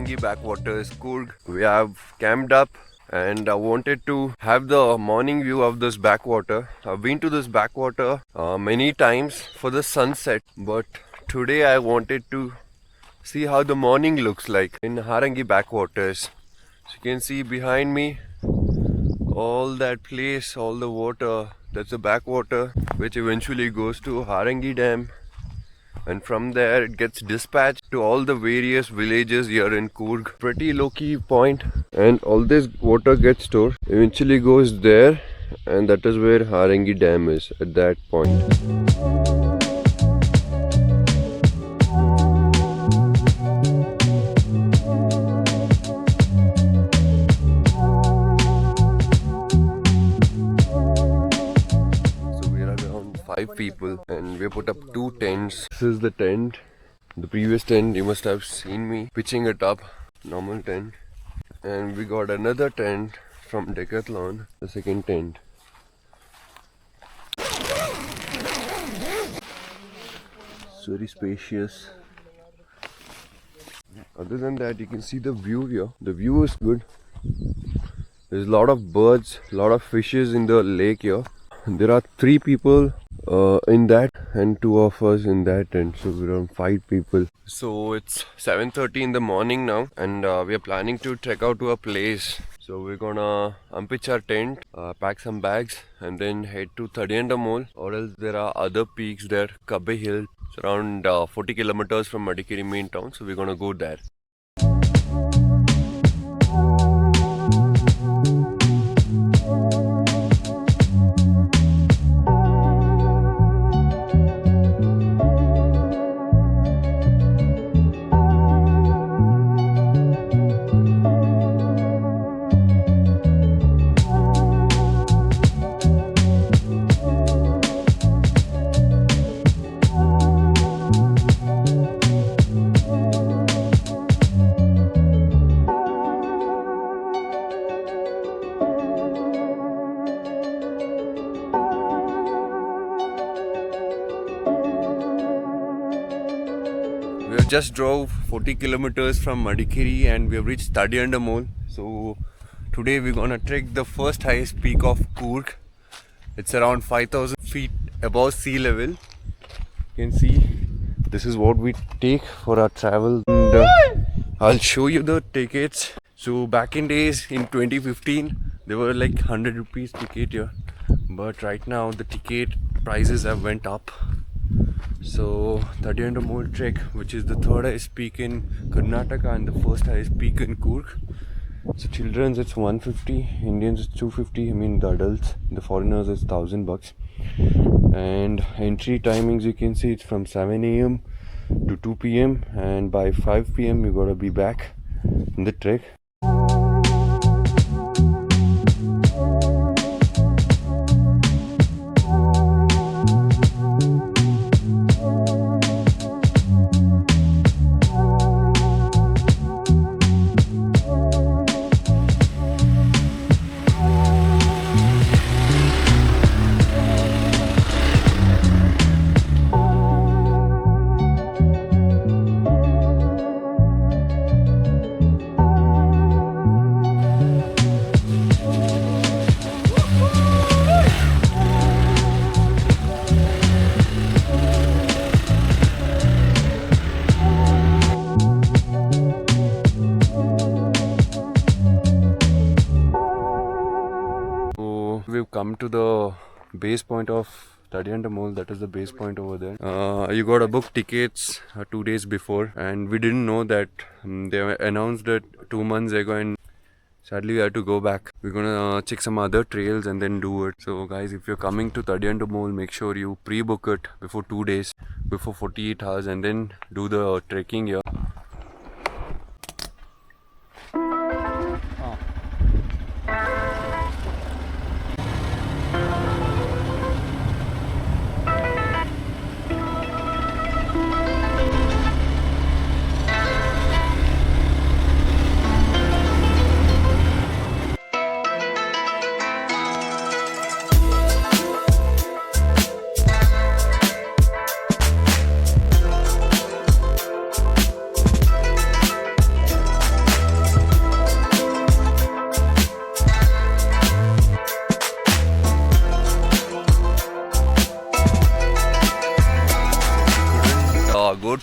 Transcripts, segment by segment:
Harangi backwaters, Coorg. We have camped up and I wanted to have the morning view of this backwater. I've been to this backwater many times for the sunset, but today I wanted to see how the morning looks like in Harangi backwaters. So you can see behind me all that place, all the water. That's the backwater which eventually goes to Harangi Dam, and from there it gets dispatched to all the various villages here in Coorg. Pretty low-key point, and all this water gets stored, eventually goes there, and that is where Harangi Dam is at that point. Five people and we put up two tents. This is the tent. The previous tent, you must have seen me pitching it up, normal tent. And we got another tent from Decathlon, the second tent. It's very spacious. Other than that, you can see the view here. The view is good. There's a lot of birds, a lot of fishes in the lake here. There are 3 people in that and 2 of us in that tent, so we're around 5 people. So it's 7:30 in the morning now, and we are planning to trek out to a place. So we're gonna unpitch our tent, pack some bags, and then head to Thadiyandamool, or else there are other peaks there. Kabbe Hill, it's around 40 kilometers from Madikeri main town, so we're gonna go there. We have just drove 40 kilometers from Madikeri and we have reached Thadiyandamool. So today we're gonna trek the first highest peak of Coorg. It's around 5,000 feet above sea level. You can see this is what we take for our travel. And I'll show you the tickets. So back in days in 2015, they were like 100 rupees ticket here. But right now the ticket prices have went up. So Thadiyandamool trek, which is the third highest peak in Karnataka and the first highest peak in Coorg. So children's it's 150, Indians it's 250. I mean the adults, the foreigners it's $1,000. And entry timings, you can see it's from 7 a.m. to 2 p.m. and by 5 p.m. you gotta be back in the trek. We've come to the base point of Thadiyandamool. That is the base point over there. You gotta book tickets 2 days before, and we didn't know that they announced it 2 months ago, and sadly we had to go back. We're gonna check some other trails and then do it. So guys, if you're coming to Thadiyandamool, make sure you pre-book it before 2 days, before 48 hours, and then do the trekking here.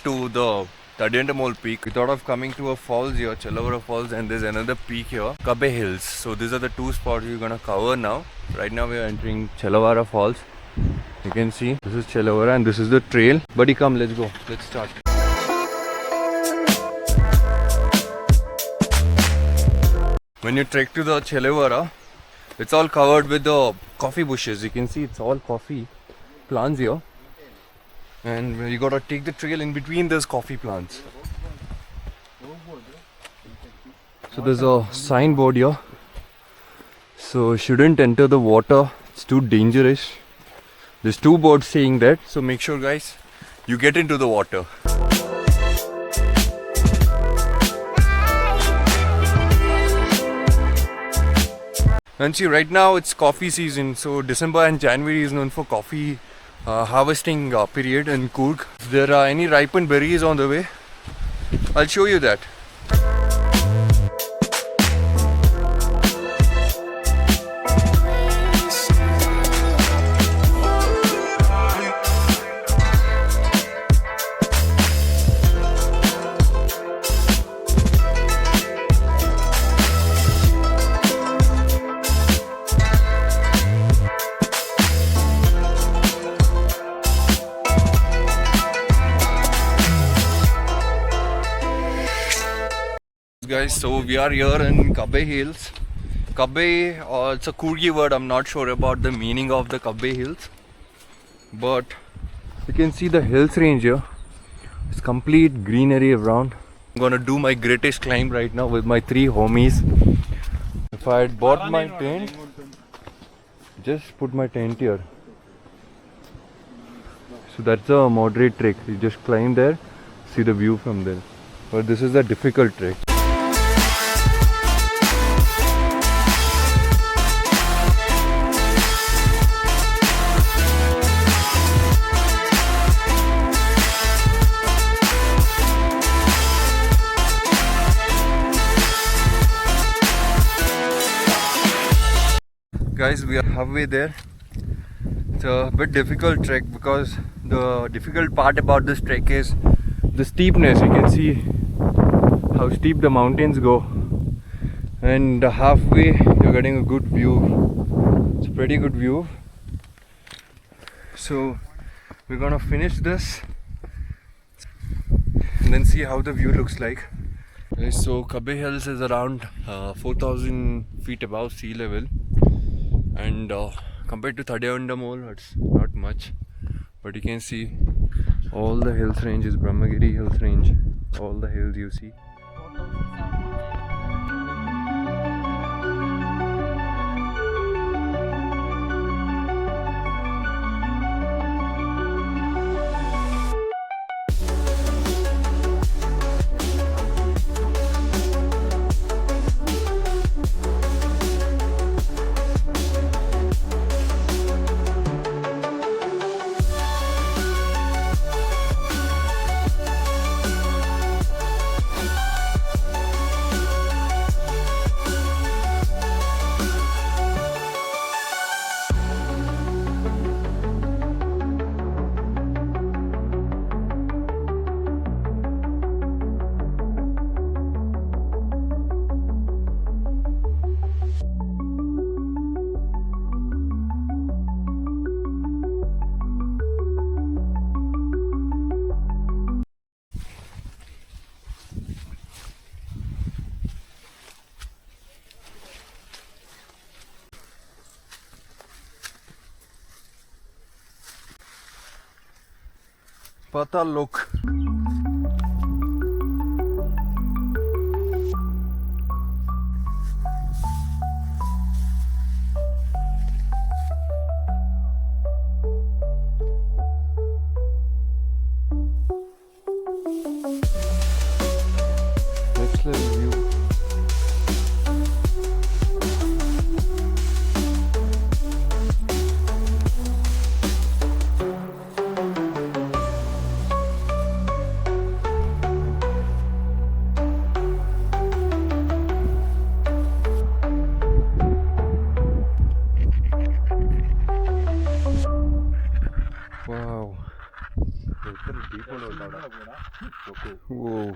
to the Tadiandamol peak. We thought of coming to a falls here, Chellavara Falls, and there's another peak here, Kabbe Hills. So these are the two spots we're gonna cover now. Right now we are entering Chellavara Falls. You can see this is Chellavara and this is the trail. Buddy, come, let's go. Let's start. When you trek to the Chellavara, it's all covered with the coffee bushes. You can see it's all coffee plants here. And you gotta take the trail in between those coffee plants. So there's a signboard here. So shouldn't enter the water. It's too dangerous. There's two boards saying that. So make sure, guys, you get into the water. And see, right now it's coffee season. So December and January is known for coffee harvesting period in Coorg. If there are any ripened berries on the way, I'll show you that. Guys, so we are here in Kabbe Hills. Kabbe, it's a Coorgi word. I'm not sure about the meaning of the Kabbe Hills, but you can see the hills range here. It's complete greenery around. I'm gonna do my greatest climb right now with my 3 homies. If I had bought my tent, just put my tent here. So that's a moderate trek. You just climb there, see the view from there. But this is a difficult trek. Guys, we are halfway there. It's a bit difficult trek because the difficult part about this trek is the steepness. You can see how steep the mountains go, and halfway you're getting a good view. It's a pretty good view. So we're gonna finish this and then see how the view looks like. So Kabbe Hills is around 4,000 feet above sea level. And compared to Tadiandamol, it's not much, but you can see all the hills ranges, Brahmagiri hills range, all the hills you see. Pata look. Next level view. Whoa.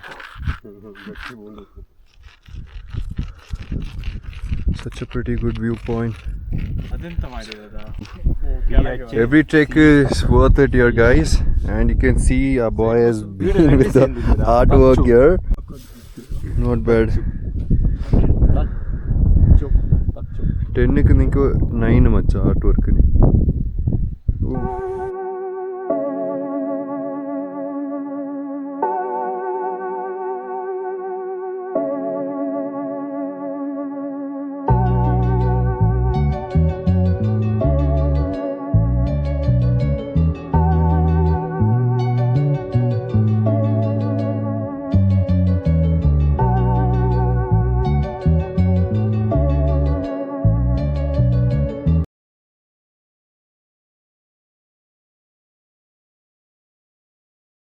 Such a pretty good viewpoint. Every trek is worth it here, guys, and you can see our boy has been with the artwork here. Not bad. 10 க்கு 9 மச்சா artwork ni.